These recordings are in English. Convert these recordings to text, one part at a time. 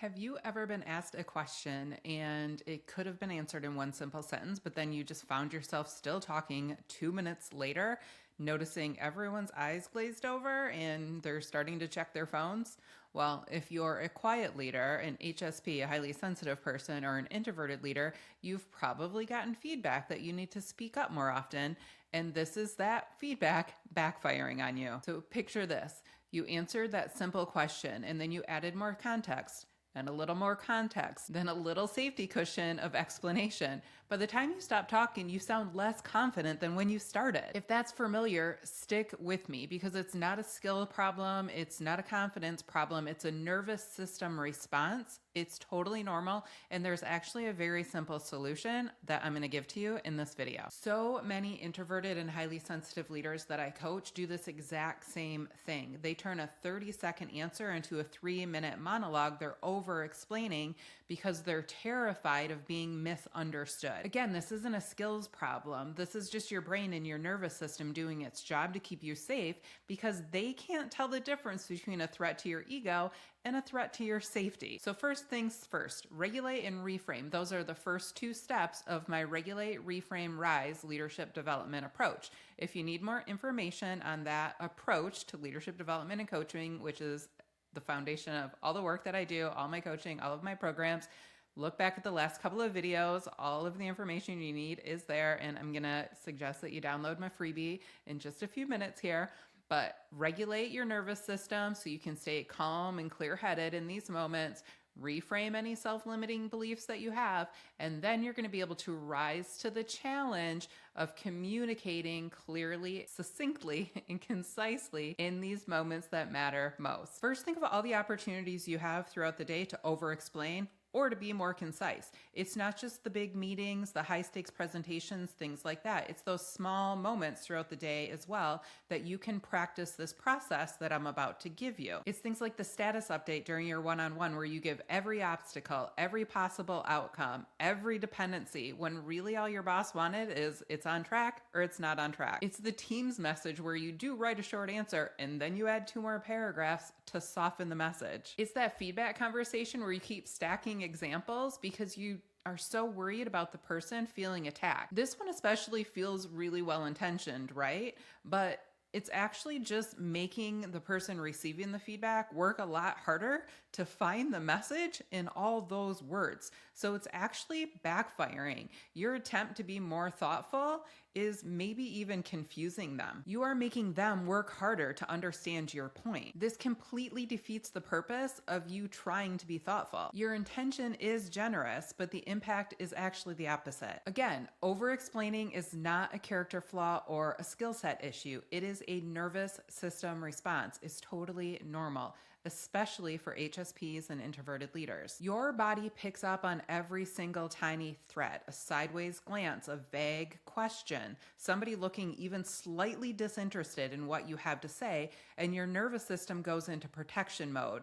Have you ever been asked a question and it could have been answered in one simple sentence, but then you just found yourself still talking 2 minutes later, noticing everyone's eyes glazed over and they're starting to check their phones? Well, if you're a quiet leader, an HSP, a highly sensitive person, or an introverted leader, you've probably gotten feedback that you need to speak up more often. And this is that feedback backfiring on you. So picture this. You answered that simple question and then you added more context and a little more context, then a little safety cushion of explanation. By the time you stop talking, you sound less confident than when you started. If that's familiar, stick with me because it's not a skill problem, it's not a confidence problem, it's a nervous system response. It's totally normal, and there's actually a very simple solution that I'm going to give to you in this video. So many introverted and highly sensitive leaders that I coach do this exact same thing. They turn a 30-second answer into a 3-minute monologue. They're over-explaining because they're terrified of being misunderstood. Again, this isn't a skills problem. This is just your brain and your nervous system doing its job to keep you safe because they can't tell the difference between a threat to your ego and a threat to your safety. So first things first, regulate and reframe. Those are the first two steps of my regulate, reframe, rise leadership development approach. If you need more information on that approach to leadership development and coaching, which is the foundation of all the work that I do, all my coaching, all of my programs, look back at the last couple of videos. All of the information you need is there, and I'm gonna suggest that you download my freebie in just a few minutes here. But regulate your nervous system so you can stay calm and clear-headed in these moments. Reframe any self-limiting beliefs that you have, and then you're going to be able to rise to the challenge of communicating clearly, succinctly, and concisely in these moments that matter most. First, think of all the opportunities you have throughout the day to over-explain or to be more concise. It's not just the big meetings, the high stakes presentations, things like that. It's those small moments throughout the day as well that you can practice this process that I'm about to give you. It's things like the status update during your one-on-one where you give every obstacle, every possible outcome, every dependency, when really all your boss wanted is it's on track or it's not on track. It's the Teams message where you do write a short answer and then you add 2 more paragraphs to soften the message. It's that feedback conversation where you keep stacking examples because you are so worried about the person feeling attacked. This one especially feels really well-intentioned, right? But it's actually just making the person receiving the feedback work a lot harder to find the message in all those words. So it's actually backfiring. Your attempt to be more thoughtful is maybe even confusing them. You are making them work harder to understand your point. This completely defeats the purpose of you trying to be thoughtful. Your intention is generous, but the impact is actually the opposite. Again, over-explaining is not a character flaw or a skill set issue. It is a nervous system response. It's totally normal, especially for HSPs and introverted leaders. Your body picks up on every single tiny threat, a sideways glance, a vague question, somebody looking even slightly disinterested in what you have to say, and your nervous system goes into protection mode.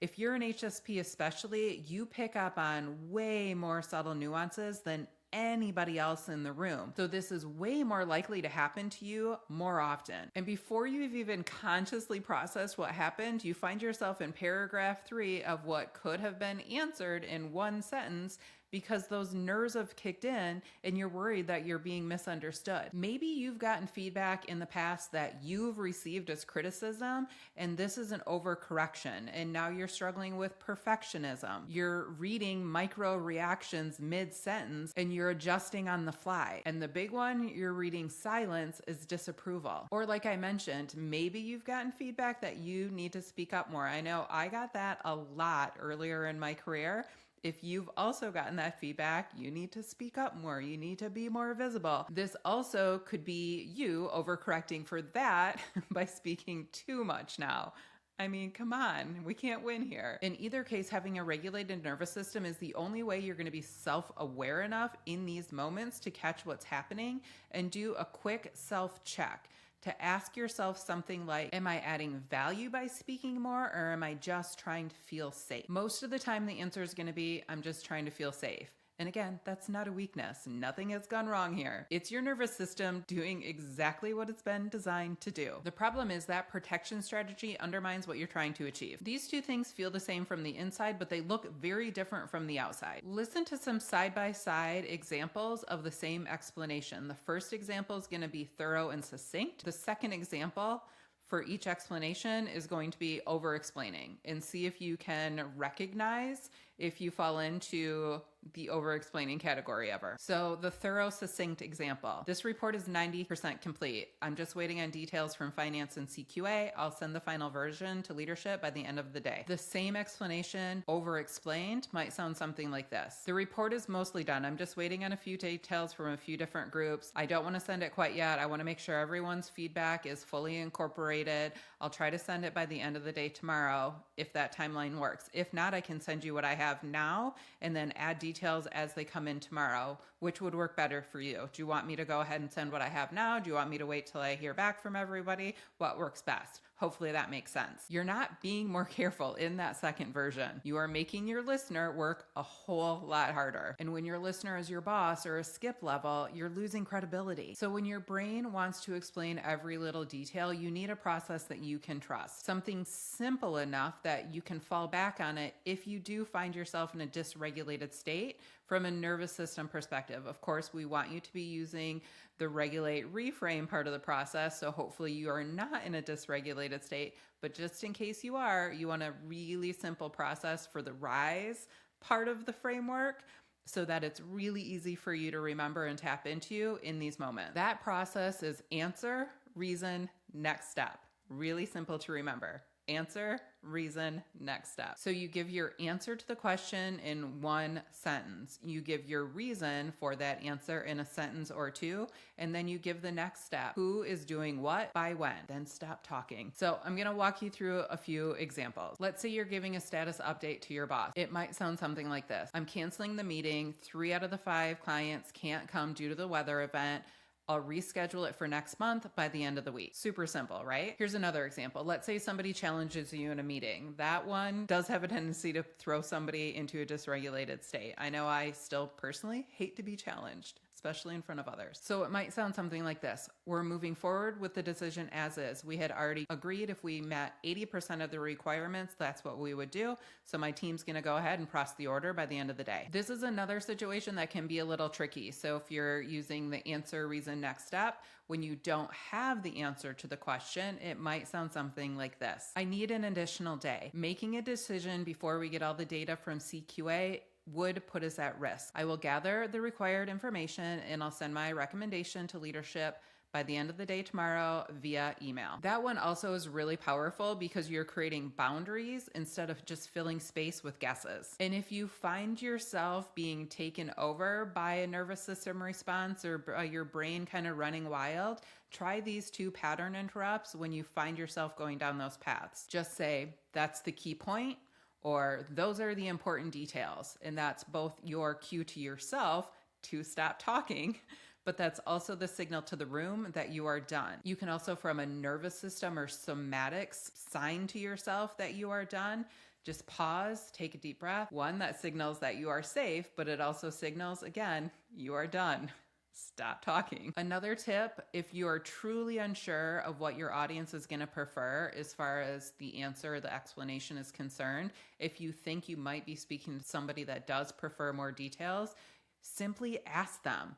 If you're an HSP especially, you pick up on way more subtle nuances than anybody else in the room. So this is way more likely to happen to you more often. And before you've even consciously processed what happened, you find yourself in paragraph 3 of what could have been answered in one sentence because those nerves have kicked in and you're worried that you're being misunderstood. Maybe you've gotten feedback in the past that you've received as criticism, and this is an overcorrection, and now you're struggling with perfectionism. You're reading micro reactions mid-sentence and you're adjusting on the fly. And the big one, you're reading silence is disapproval. Or like I mentioned, maybe you've gotten feedback that you need to speak up more. I know I got that a lot earlier in my career. If you've also gotten that feedback, you need to speak up more. You need to be more visible. This also could be you overcorrecting for that by speaking too much now. I mean, come on, we can't win here. In either case, having a regulated nervous system is the only way you're going to be self-aware enough in these moments to catch what's happening and do a quick self-check. To ask yourself something like, am I adding value by speaking more, or am I just trying to feel safe? Most of the time, the answer is going to be, I'm just trying to feel safe. And again, that's not a weakness. Nothing has gone wrong here. It's your nervous system doing exactly what it's been designed to do. The problem is that protection strategy undermines what you're trying to achieve. These two things feel the same from the inside, but they look very different from the outside. Listen to some side-by-side examples of the same explanation. The first example is going to be thorough and succinct. The second example for each explanation is going to be over-explaining, and see if you can recognize if you fall into the over-explaining category ever. So the thorough, succinct example. This report is 90% complete. I'm just waiting on details from finance and CQA. I'll send the final version to leadership by the end of the day. The same explanation, over-explained, might sound something like this. The report is mostly done. I'm just waiting on a few details from a few different groups. I don't want to send it quite yet. I want to make sure everyone's feedback is fully incorporated. I'll try to send it by the end of the day tomorrow if that timeline works. If not, I can send you what I have now and then add details as they come in tomorrow. Which would work better for you? Do you want me to go ahead and send what I have now? Do you want me to wait till I hear back from everybody? What works best? Hopefully that makes sense. You're not being more careful in that second version. You are making your listener work a whole lot harder. And when your listener is your boss or a skip level, you're losing credibility. So when your brain wants to explain every little detail, you need a process that you can trust. Something simple enough that you can fall back on it if you do find yourself in a dysregulated state from a nervous system perspective. Of course, we want you to be using the regulate reframe part of the process. So hopefully you are not in a dysregulated state, but just in case you are, you want a really simple process for the rise part of the framework so that it's really easy for you to remember and tap into in these moments. That process is answer, reason, next step. Really simple to remember. Answer, reason, next step. So you give your answer to the question in one sentence. You give your reason for that answer in a sentence or two, and then you give the next step. Who is doing what by when? Then stop talking. So I'm going to walk you through a few examples. Let's say you're giving a status update to your boss. It might sound something like this. I'm canceling the meeting. 3 out of the 5 clients can't come due to the weather event. I'll reschedule it for next month by the end of the week. Super simple, right? Here's another example. Let's say somebody challenges you in a meeting. That one does have a tendency to throw somebody into a dysregulated state. I know I still personally hate to be challenged, especially in front of others. So it might sound something like this. We're moving forward with the decision as is. We had already agreed if we met 80% of the requirements, that's what we would do. So my team's going to go ahead and process the order by the end of the day. This is another situation that can be a little tricky. So if you're using the answer, reason, next step, when you don't have the answer to the question, it might sound something like this. I need an additional day. Making a decision before we get all the data from CQA would put us at risk. I will gather the required information and I'll send my recommendation to leadership by the end of the day tomorrow via email. That one also is really powerful because you're creating boundaries instead of just filling space with guesses. And if you find yourself being taken over by a nervous system response or your brain kind of running wild, try these 2 pattern interrupts when you find yourself going down those paths. Just say, that's the key point, or those are the important details. And that's both your cue to yourself to stop talking, but that's also the signal to the room that you are done. You can also, from a nervous system or somatics, sign to yourself that you are done. Just pause, take a deep breath. One, that signals that you are safe, but it also signals, again, you are done. Stop talking. Another tip, if you are truly unsure of what your audience is going to prefer as far as the answer or the explanation is concerned, if you think you might be speaking to somebody that does prefer more details, simply ask them,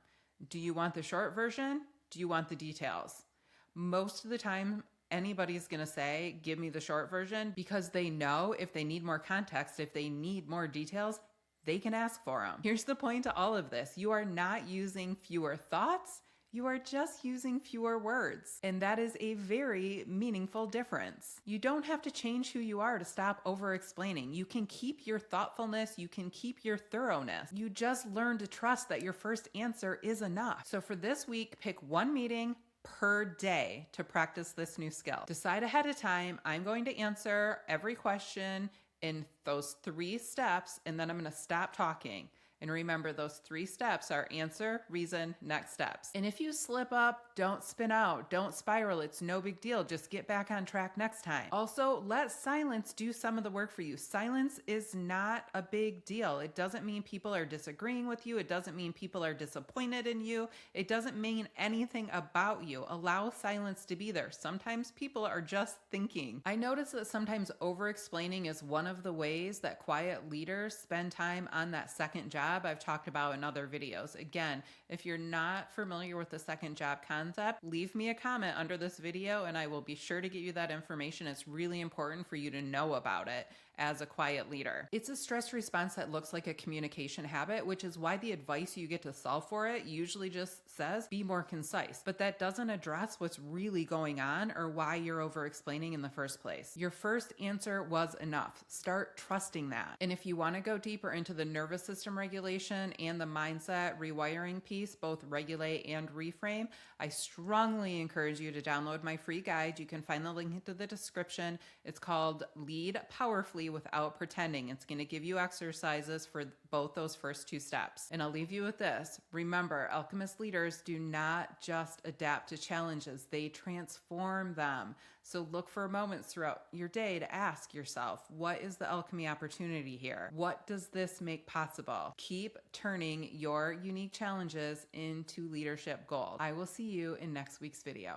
do you want the short version? Do you want the details? Most of the time, anybody's going to say, give me the short version, because they know if they need more context, if they need more details, they can ask for them. Here's the point to all of this. You are not using fewer thoughts. You are just using fewer words. And that is a very meaningful difference. You don't have to change who you are to stop over-explaining. You can keep your thoughtfulness. You can keep your thoroughness. You just learn to trust that your first answer is enough. So for this week, pick 1 meeting per day to practice this new skill. Decide ahead of time, I'm going to answer every question in those 3 steps, and then I'm going to stop talking. And remember, those 3 steps are answer, reason, next steps. And if you slip up, don't spin out, don't spiral. It's no big deal. Just get back on track next time. Also, let silence do some of the work for you. Silence is not a big deal. It doesn't mean people are disagreeing with you. It doesn't mean people are disappointed in you. It doesn't mean anything about you. Allow silence to be there. Sometimes people are just thinking. I notice that sometimes over-explaining is one of the ways that quiet leaders spend time on that second job I've talked about in other videos. Again, if you're not familiar with the second job concept, leave me a comment under this video and I will be sure to get you that information. It's really important for you to know about it as a quiet leader. It's a stress response that looks like a communication habit, which is why the advice you get to solve for it usually just says be more concise, but that doesn't address what's really going on or why you're over explaining in the first place. Your first answer was enough. Start trusting that. And if you want to go deeper into the nervous system regulation and the mindset rewiring piece, both regulate and reframe, I strongly encourage you to download my free guide. You can find the link into the description. It's called Lead Powerfully Without Pretending. It's going to give you exercises for both those first 2 steps. And I'll leave you with this. Remember, alchemist leaders do not just adapt to challenges, they transform them. So look for moments throughout your day to ask yourself, what is the alchemy opportunity here? What does this make possible? Keep turning your unique challenges into leadership gold. I will see you in next week's video.